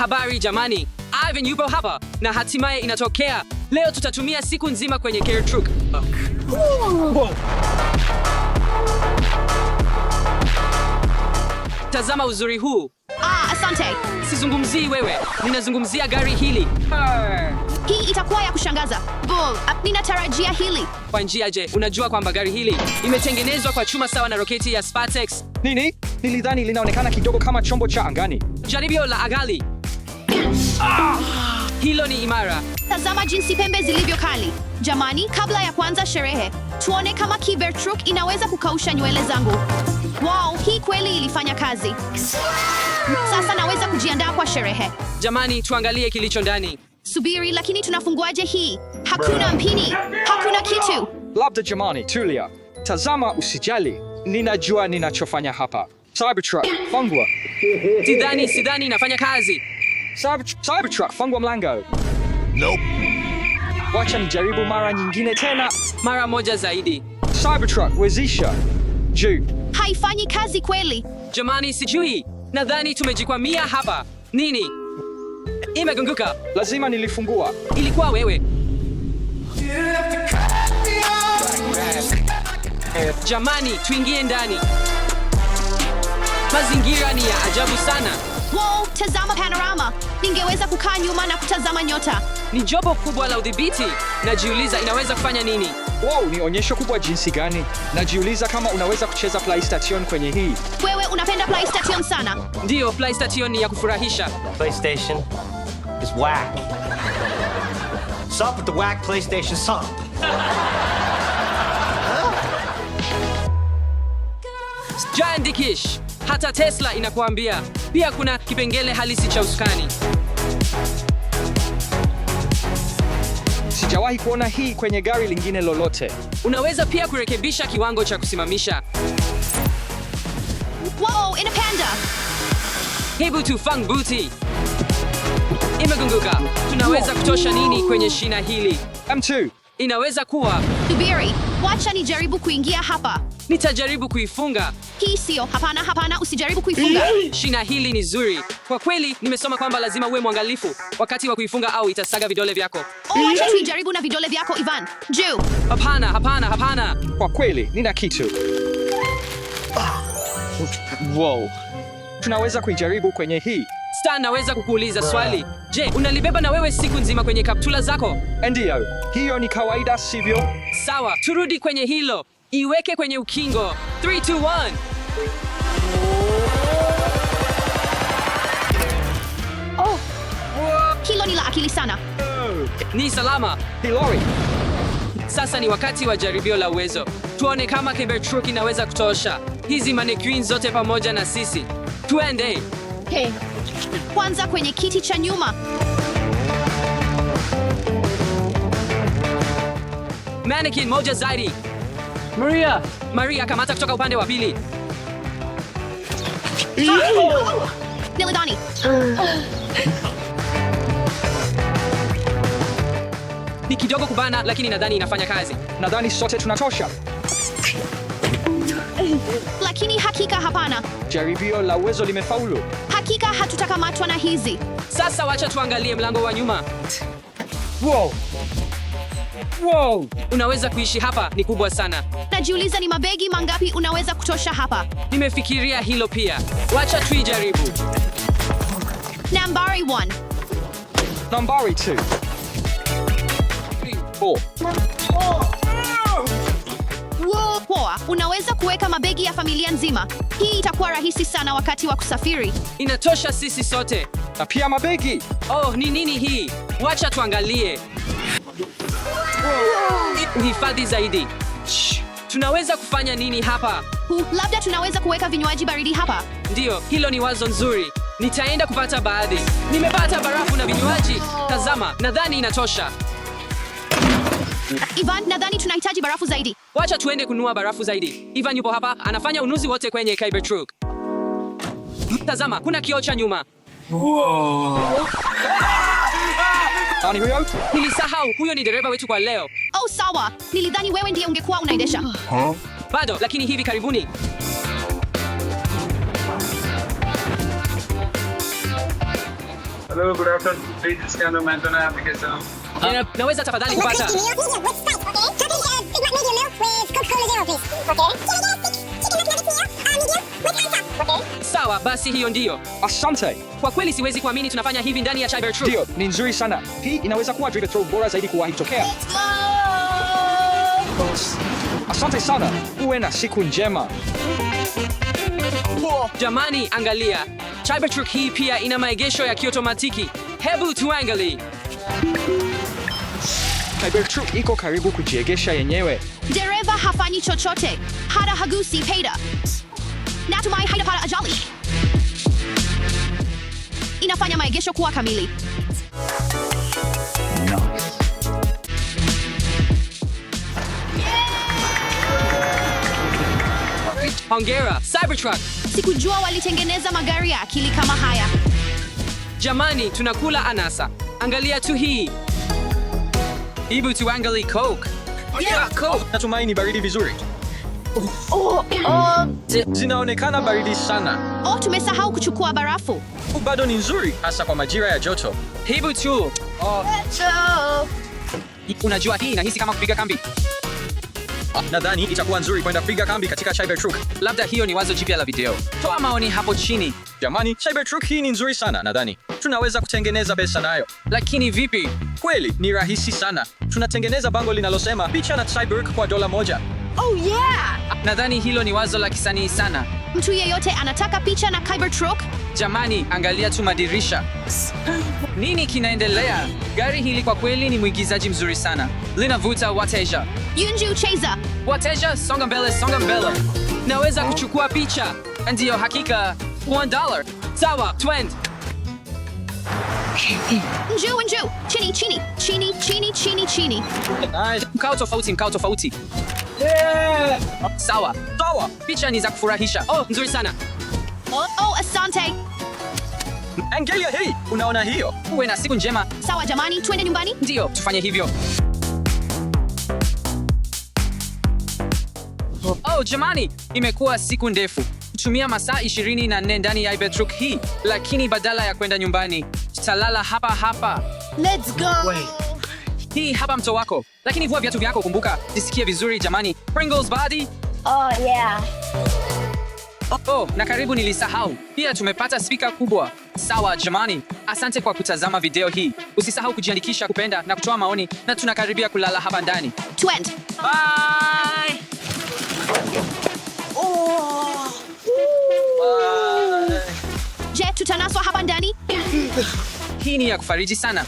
Habari jamani, Ivan yupo hapa na hatimaye inatokea. Leo tutatumia siku nzima kwenye Care Truck. Tazama uzuri huu. Asante. Sizungumzii wewe, ninazungumzia gari hili. Hii itakuwa ya kushangaza. Bull, ninatarajia hili. Kwa njia je, unajua kwamba gari hili imetengenezwa kwa chuma sawa na roketi ya SpaceX? Nini? Nilidhani linaonekana kidogo kama chombo cha angani. Jaribio la agali. Hilo ni imara. Tazama jinsi pembe zilivyo kali. Jamani, kabla ya kuanza sherehe, tuone kama Cybertruck inaweza kukausha nywele zangu. Wow, hii kweli ilifanya kazi. Sasa naweza kujiandaa kwa sherehe. Jamani, tuangalie kilicho ndani. Subiri, lakini tunafunguaje hii? Hakuna mpini, hakuna kitu. Labda jamani, tulia. Tazama, usijali. Ninajua ninachofanya hapa. Cybertruck, fungua. Sidhani inafanya kazi. Cybertruck, fungua mlango. Nope. Wacha nijaribu mara nyingine tena. Mara moja zaidi. Cybertruck, wezisha. Juu. Haifanyi kazi kweli. Jamani, sijui. Nadhani tumejikwamia hapa. Nini? Imegunguka. Lazima nilifungua. Ilikuwa wewe. Jamani, tuingie ndani. Mazingira ni ya ajabu sana. Wow, tazama panorama. Ningeweza kukaa nyuma na kutazama nyota. Ni jopo kubwa la udhibiti. Najiuliza inaweza kufanya nini? Wow, ni onyesho kubwa jinsi gani. Najiuliza kama unaweza kucheza PlayStation kwenye hii. Wewe unapenda PlayStation sana. Ndiyo, PlayStation ni ya kufurahisha. PlayStation is whack. Sup with the whack PlayStation sup. Jaandikish. Hata Tesla inakuambia. Pia kuna kipengele halisi cha usukani. Sijawahi kuona hii kwenye gari lingine lolote. Unaweza pia kurekebisha kiwango cha kusimamisha. Wow, inapanda. Hebu tufang buti. Imegunguka. Tunaweza kutosha nini kwenye shina hili? M2. Inaweza kuwa. Subiri, wacha nijaribu kuingia hapa. Nitajaribu kuifunga. Hii sio. Hapana, usijaribu kuifunga. Shina hili ni zuri. Kwa kweli, nimesoma kwamba lazima uwe mwangalifu wakati wa kuifunga au itasaga vidole vyako. Wacha tuijaribu na vidole vyako, Ivan. Juu. Hapana. Kwa kweli, nina kitu. Wow. Tunaweza kuijaribu kwenye hii. Stan, naweza kukuuliza swali. Je, unalibeba na wewe siku nzima kwenye kaptula zako? Ndio. Hiyo ni kawaida, sivyo? Sawa, turudi kwenye hilo. Iweke kwenye ukingo. 3, 2, 1. Hilo ni la akili sana. Ni salama. Hilari. Sasa ni wakati wa jaribio la uwezo. Tuone kama Cybertruck inaweza kutosha hizi mannequin zote pamoja na sisi. Tuende. Okay. Kwanza kwenye kiti cha nyuma. Mannequin moja zaidi. Maria, kamata kutoka upande wa pili. Nilidhani. Ni kidogo kubana, lakini nadhani inafanya kazi. Nadhani sote tunatosha. Lakini hakika hapana. Jaribio la uwezo limefaulu. Hakika hatutakamatwa na hizi. Sasa wacha tuangalie mlango wa nyuma. Wow. Unaweza kuishi hapa, ni kubwa sana. Najiuliza ni mabegi mangapi unaweza kutosha hapa. Nimefikiria hilo pia. Wacha tuijaribu. Nambari 1. Nambari 2. 4. Wow, poa. Unaweza kuweka mabegi ya familia nzima. Hii itakuwa rahisi sana wakati wa kusafiri. Inatosha sisi sote. Na pia mabegi. Oh, ni nini hii? Wacha tuangalie. Uhifadhi zaidi. Tunaweza kufanya nini hapa? Labda tunaweza kuweka vinywaji baridi hapa. Ndiyo, hilo ni wazo nzuri. Nitaenda kupata baadhi. Nimepata barafu na vinywaji. Tazama, nadhani inatosha. Ivan, nadhani tunahitaji barafu zaidi. Wacha tuende kununua barafu zaidi. Ivan yupo hapa, anafanya ununuzi wote kwenye Cybertruck. Tazama, kuna kioo cha nyuma. Nani huyo? Nilisahau, huyo ni dereva wetu kwa leo. Oh, sawa. Nilidhani wewe ndiye ungekuwa unaendesha. Bado, lakini hivi karibuni. Hello, good afternoon. Please scan the Manzana application. Naweza tafadhali kupata? Medium with Sprite, okay? Chocolate, Big Mac medium milk with Coca-Cola Zero, please. Okay? Chicken nuggets meal, medium with ice okay? Sawa, basi hiyo ndiyo. Asante. Kwa kweli siwezi kuamini tunafanya hivi ndani ya Cybertruck. Ndio, ni nzuri sana. Hii inaweza kuwa drive-thru bora zaidi kuwahi tokea. Asante sana. Uwe na siku njema. Jamani, angalia. Cybertruck hii pia ina maegesho ya kiotomatiki. Hebu tuangalie. Cybertruck iko karibu kujiegesha yenyewe. Dereva hafanyi chochote, hata hagusi peda. Natumai haitapata ajali. Inafanya maegesho kuwa kamili. Hongera, Cybertruck. Sikujua walitengeneza magari ya akili kama haya. Jamani, tunakula anasa. Angalia tu hii. Hebu tuangalie Coke. Coke. Natumai ni baridi vizuri. Zinaonekana baridi sana. Oh, tumesahau kuchukua barafu. Bado ni nzuri hasa kwa majira ya joto. Hebu tu. Unajua hii inahisi kama kupiga kambi. Nadhani itakuwa nzuri kwenda kupiga kambi katika Cybertruck. Labda hiyo ni wazo jipya la video. Toa maoni hapo chini. Jamani, Cybertruck hii ni nzuri sana nadhani. Tunaweza kutengeneza pesa nayo. Lakini vipi? Kweli, ni rahisi sana. Tunatengeneza bango linalosema picha na Cybertruck kwa $1. Oh yeah! Nadhani hilo ni wazo la kisanii sana. Mtu yeyote anataka picha na Cybertruck? Jamani, angalia tu madirisha. Nini kinaendelea? Gari hili kwa kweli ni mwigizaji mzuri sana. Linavuta wateja. Yunju Cheza. Wateja, songa mbele, songa mbele. Naweza kuchukua picha. Ndiyo, hakika. $1. Sawa, twend. Nju. Chini, chini. Chini, chini, chini, chini. Mkao tofauti, mkao tofauti. Sawa. Sawa. Picha ni za kufurahisha. Oh, nzuri sana. Oh, asante. Angalia hii. Unaona hiyo? Uwe na siku njema. Sawa jamani, twende nyumbani? Ndiyo, tufanye hivyo. Oh, jamani, imekuwa siku ndefu. Kutumia masaa 24 ndani ya Cybertruck hii, lakini badala ya kwenda nyumbani, tutalala hapa. Let's go. Hii hapa mto wako. Lakini vua viatu vyako, kumbuka. Jisikie vizuri jamani. Pringles body. Oh, yeah. Oh, na karibu nilisahau. Pia tumepata speaker kubwa. Sawa jamani. Asante kwa kutazama video hii. Usisahau kujiandikisha, kupenda na kutoa maoni, na tunakaribia kulala hapa ndani. Twend. Bye. Je, tutanaswa hapa ndani? Hii ni ya kufariji sana.